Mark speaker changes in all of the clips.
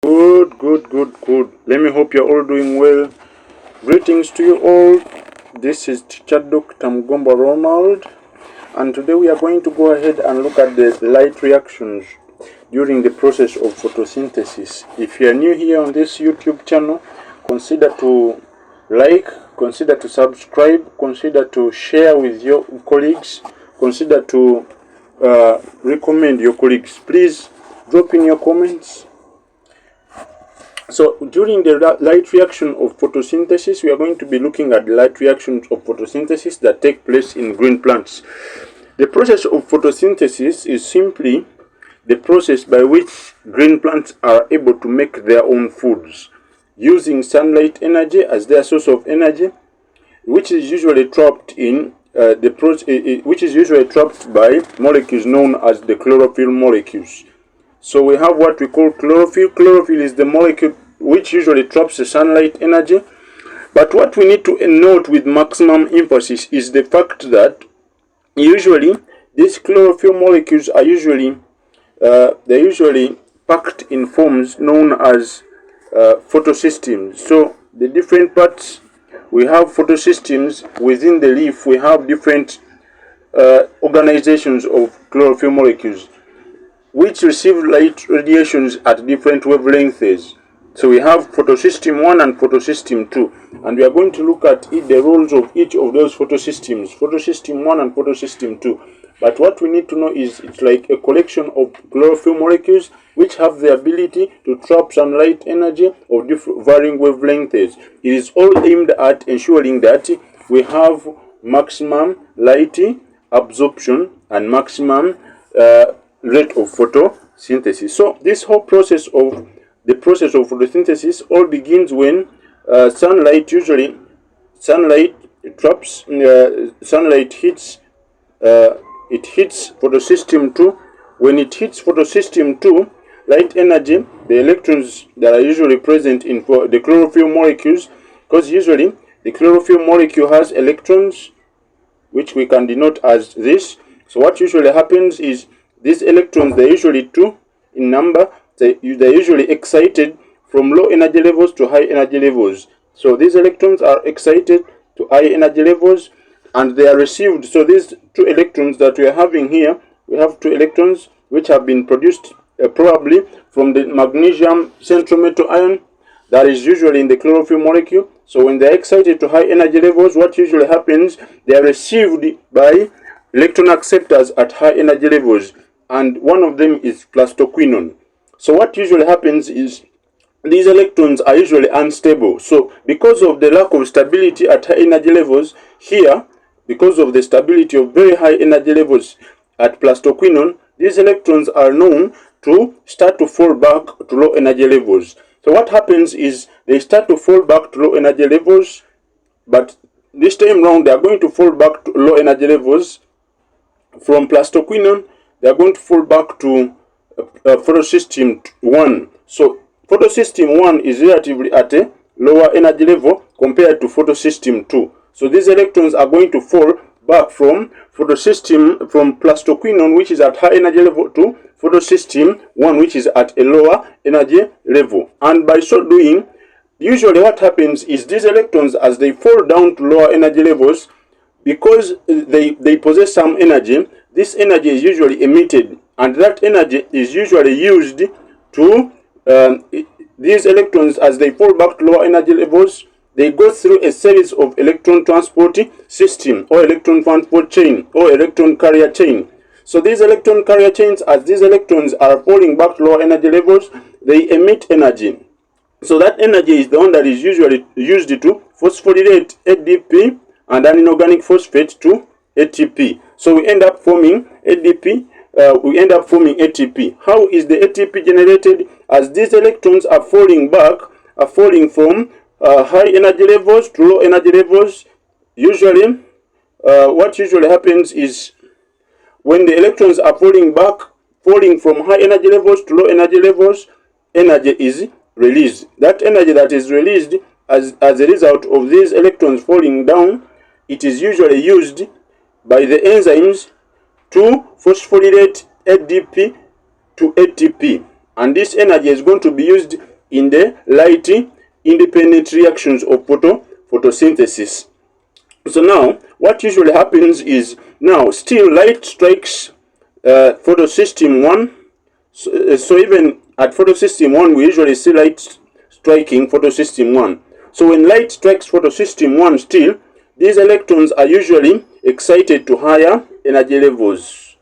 Speaker 1: Good. Let me hope you're all doing well. Greetings to you all. This is Teacher Dr. Mgomba Ronald, and today we are going to go ahead and look at the light reactions during the process of photosynthesis. If you are new here on this YouTube channel, consider to like, consider to subscribe, consider to share with your colleagues, consider to recommend your colleagues. Please drop in your comments. So during the light reaction of photosynthesis, we are going to be looking at the light reactions of photosynthesis that take place in green plants. The process of photosynthesis is simply the process by which green plants are able to make their own foods using sunlight energy as their source of energy, which is usually trapped in by molecules known as the chlorophyll molecules. So we have what we call chlorophyll. Chlorophyll is the molecule which usually traps the sunlight energy. But what we need to note with maximum emphasis is the fact that usually these chlorophyll molecules are usually packed in forms known as photosystems. So the different parts, we have photosystems. Within the leaf we have different organizations of chlorophyll molecules which receive light radiations at different wavelengths. So we have photosystem 1 and photosystem 2, and we are going to look at the roles of each of those photosystems, photosystem 1 and photosystem 2. But what we need to know is it's like a collection of chlorophyll molecules which have the ability to trap sunlight energy of different varying wavelengths. It is all aimed at ensuring that we have maximum light absorption and maximum rate of photosynthesis. So this whole process of photosynthesis all begins when sunlight hits photosystem 2. When it hits photosystem 2, light energy, the electrons that are usually present in the chlorophyll molecules, because usually the chlorophyll molecule has electrons which we can denote as this. So what usually happens is these electrons, they're usually 2 in number. They're usually excited from low energy levels to high energy levels. So these electrons are excited to high energy levels and they are received. So these 2 electrons that we are having here, we have 2 electrons which have been produced probably from the magnesium central metal ion that is usually in the chlorophyll molecule. So when they are excited to high energy levels, what usually happens, they are received by electron acceptors at high energy levels, and one of them is plastoquinone. So what usually happens is these electrons are usually unstable. So because of the lack of stability at high energy levels here, because of the stability of very high energy levels at plastoquinone, these electrons are known to start to fall back to low energy levels. So what happens is they start to fall back to low energy levels, but this time round they are going to fall back to low energy levels. From plastoquinone, they are going to fall back to photosystem 1. So photosystem 1 is relatively at a lower energy level compared to photosystem 2. So these electrons are going to fall back from plastoquinone, which is at high energy level, to photosystem 1, which is at a lower energy level. And by so doing, usually what happens is these electrons, as they fall down to lower energy levels, because they possess some energy, this energy is usually emitted, and that energy is usually used to these electrons, as they fall back to lower energy levels, they go through a series of electron transport system, or electron transport chain, or electron carrier chain. So these electron carrier chains, as these electrons are falling back to lower energy levels, they emit energy. So that energy is the one that is usually used to phosphorylate ADP and an inorganic phosphate to ATP. So we end up forming ADP. We end up forming ATP. How is the ATP generated? As these electrons are falling from high energy levels to low energy levels. Usually, what usually happens is when the electrons are falling from high energy levels to low energy levels, energy is released. That energy that is released as a result of these electrons falling down, it is usually used by the enzymes to phosphorylate ADP to ATP. And this energy is going to be used in the light independent reactions of photosynthesis. So now what usually happens is, now still light strikes photosystem 1. So even at photosystem 1 we usually see light striking photosystem 1. So when light strikes photosystem 1, still these electrons are usually excited to higher energy levels.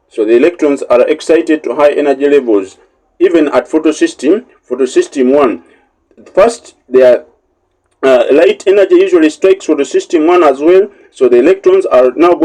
Speaker 1: So the electrons are excited to high energy levels even at photosystem 1. First, their light energy usually strikes photosystem 1 as well. So the electrons are now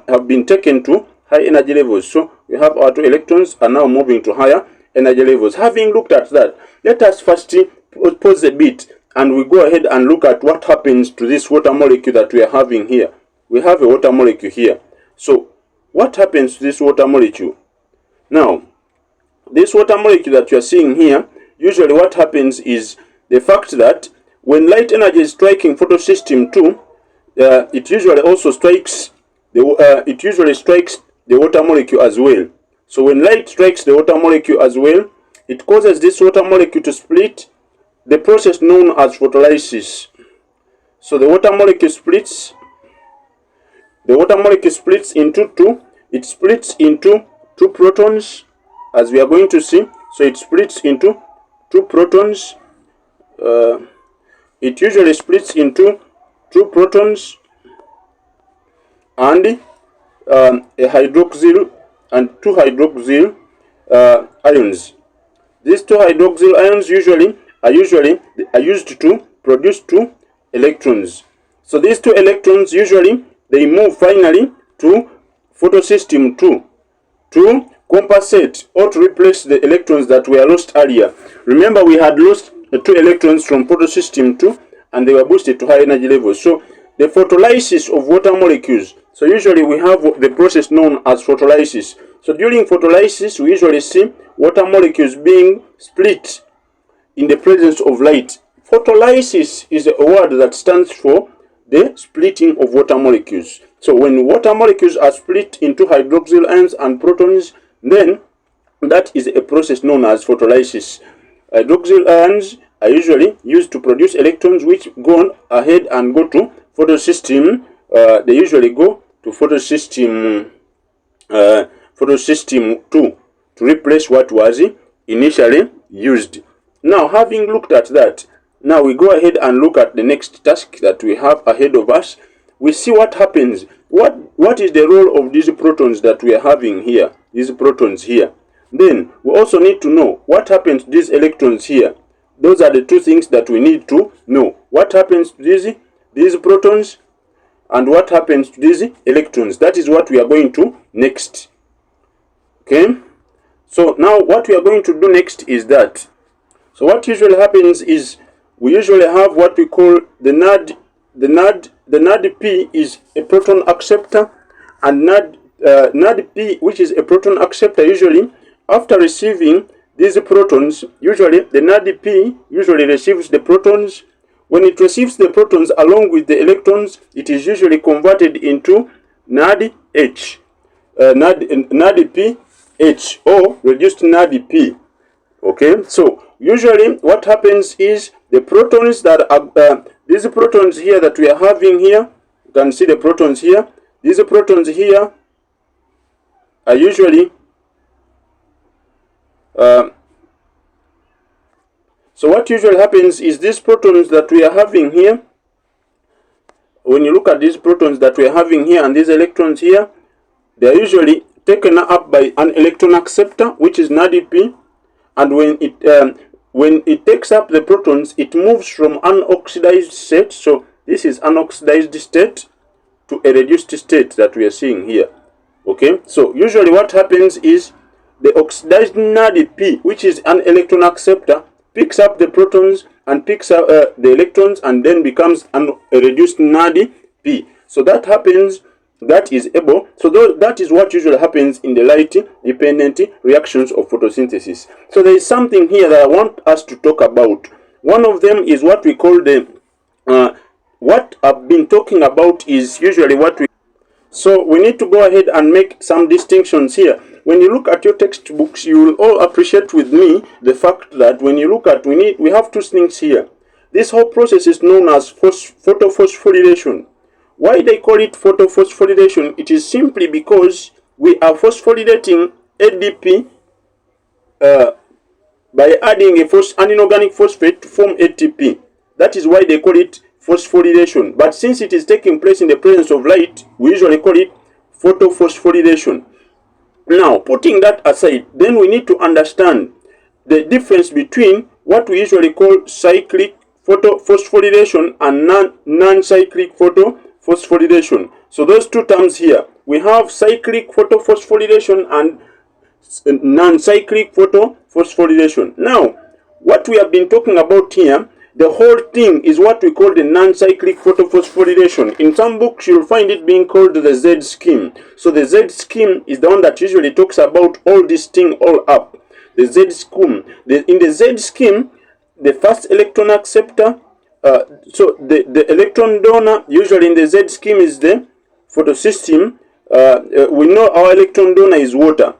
Speaker 1: have been taken to high energy levels. So we have our two electrons are now moving to higher energy levels. Having looked at that, let us first pause a bit and we go ahead and look at what happens to this water molecule that we are having here. We have a water molecule here. So what happens to this water molecule? Now, this water molecule that you are seeing here, usually what happens is the fact that when light energy is striking photosystem 2, it usually also strikes the water molecule as well. So when light strikes the water molecule as well, it causes this water molecule to split, the process known as photolysis. So the water molecule splits. The water molecule splits into two. It splits into two protons, as we are going to see. So it splits into two protons. It usually splits into two protons and a hydroxyl and two hydroxyl ions. These two hydroxyl ions are used to produce two electrons. So these two electrons usually they move finally to photosystem 2 to compensate or to replace the electrons that were lost earlier. Remember, we had lost the two electrons from photosystem 2 and they were boosted to high energy levels. So the photolysis of water molecules, so usually we have the process known as photolysis. So during photolysis we usually see water molecules being split in the presence of light. Photolysis is a word that stands for the splitting of water molecules. So when water molecules are split into hydroxyl ions and protons, then that is a process known as photolysis. Hydroxyl ions are usually used to produce electrons which go on ahead and go to photosystem. They usually go to photosystem 2 to replace what was initially used. Now, having looked at that, now we go ahead and look at the next task that we have ahead of us. We see what happens. What is the role of these protons that we are having here, these protons here. Then we also need to know what happens to these electrons here. Those are the two things that we need to know. What happens to these protons and what happens to these electrons. That is what we are going to next. Okay, so now what we are going to do next is that, so what usually happens is we usually have what we call the NAD. The NAD P is a proton acceptor, and NAD P, which is a proton acceptor, usually after receiving these protons, usually the NAD P usually receives the protons. When it receives the protons along with the electrons, it is usually converted into NAD H, NAD P H, or reduced NAD P. Okay, so usually what happens is the protons that are these protons here that we are having here, you can see the protons here. These protons here are usually so what usually happens is these protons that we are having here, when you look at these protons that we are having here and these electrons here, they are usually taken up by an electron acceptor, which is NADP, and when it takes up the protons, it moves from an oxidized state, so this is an oxidized state, to a reduced state that we are seeing here. Okay, so usually what happens is the oxidized NADP, which is an electron acceptor, picks up the protons and picks up the electrons and then becomes a reduced NADP. So that happens, that is able, so that is what usually happens in the light dependent reactions of photosynthesis. So there is something here that I want us to talk about. One of them is what we call the what I've been talking about is usually what we, so we need to go ahead and make some distinctions here. when you look at your textbooks, you will all appreciate with me the fact that when you look at, we have two things here. This whole process is known as photophosphorylation. Why they call it photophosphorylation? It is simply because we are phosphorylating ADP by adding an inorganic phosphate to form ATP. That is why they call it phosphorylation. But since it is taking place in the presence of light, we usually call it photophosphorylation. Now, putting that aside, then we need to understand the difference between what we usually call cyclic photophosphorylation and non-cyclic photophosphorylation. So those two terms here, we have cyclic photophosphorylation and non-cyclic photophosphorylation. Now, what we have been talking about here, the whole thing is what we call the non-cyclic photophosphorylation. In some books, you'll find it being called the Z scheme. So the Z scheme is the one that usually talks about all this thing all up. The Z scheme. In the Z scheme, the first electron acceptor, so the electron donor, usually in the Z scheme, is the photosystem. We know our electron donor is water.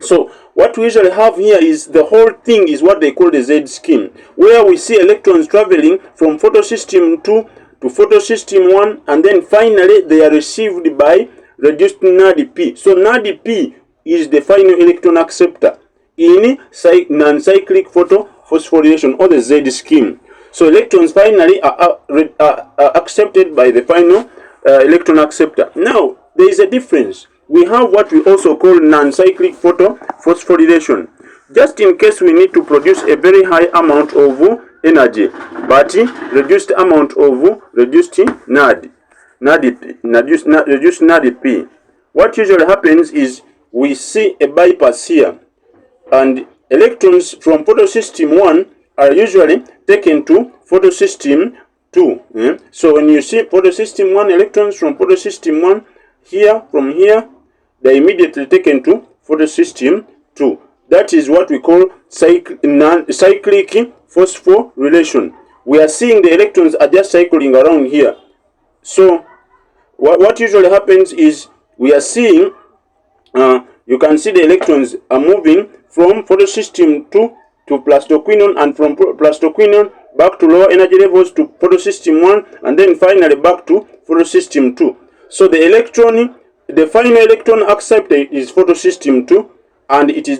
Speaker 1: So what we usually have here is the whole thing is what they call the Z scheme, where we see electrons traveling from photosystem 2 to photosystem 1, and then finally they are received by reduced NADP. So NADP is the final electron acceptor in non-cyclic photophosphorylation, or the Z scheme. So electrons finally are accepted by the final electron acceptor. Now, there is a difference. We have what we also call non-cyclic photophosphorylation. Just in case we need to produce a very high amount of energy, but reduced amount of reduced NADP. What usually happens is we see a bypass here, and electrons from photosystem 1 are usually taken to photosystem 2. So when you see photosystem 1, electrons from photosystem 1 here, from here, they are immediately taken to photosystem 2. That is what we call cyclic phosphorylation. We are seeing the electrons are just cycling around here. So what usually happens is we are seeing, you can see the electrons are moving from photosystem 2 to plastoquinone, and from plastoquinone back to lower energy levels to photosystem 1, and then finally back to photosystem 2. So the final electron acceptor is photosystem 2, and it is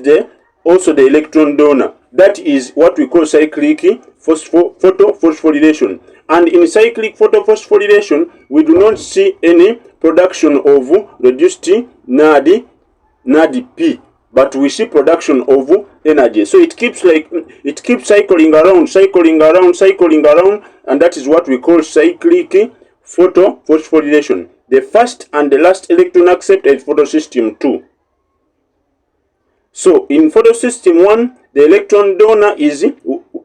Speaker 1: also the electron donor. That is what we call cyclic photophosphorylation. And in cyclic photophosphorylation, we do not see any production of reduced NADP, but we see production of energy. So it keeps cycling around, and that is what we call cyclic photophosphorylation. The first and the last electron acceptor is photosystem 2. So in photosystem 1, the electron donor is in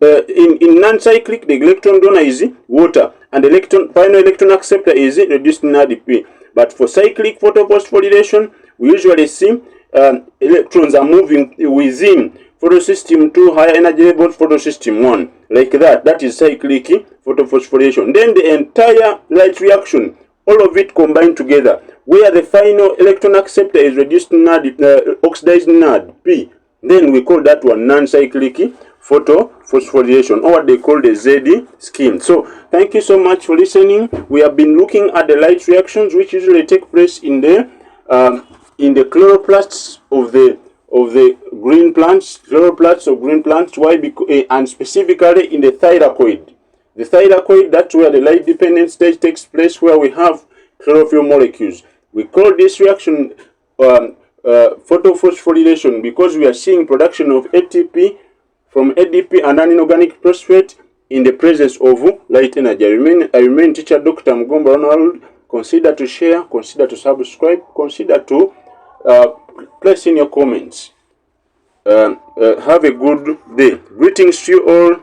Speaker 1: non-cyclic, the electron donor is water, and the final electron acceptor is reduced NADP. But for cyclic photophosphorylation, we usually see electrons are moving within photosystem 2, higher energy levels, photosystem 1, like that. That is cyclic photophosphorylation. Then the entire light reaction, all of it combined together, where the final electron acceptor is reduced oxidized NADP, then we call that one non-cyclic photophosphorylation, or what they call the Z scheme. So thank you so much for listening. We have been looking at the light reactions which usually take place in the chloroplasts of the green plants, Why? Because, and specifically in the thylakoid. The thylakoid, that's where the light dependent stage takes place, where we have chlorophyll molecules. We call this reaction photophosphorylation because we are seeing production of ATP from ADP and an inorganic phosphate in the presence of light energy. I remain teacher Dr. Mugomba Ronald. Consider to share, consider to subscribe, consider to place in your comments. Have a good day. Greetings to you all.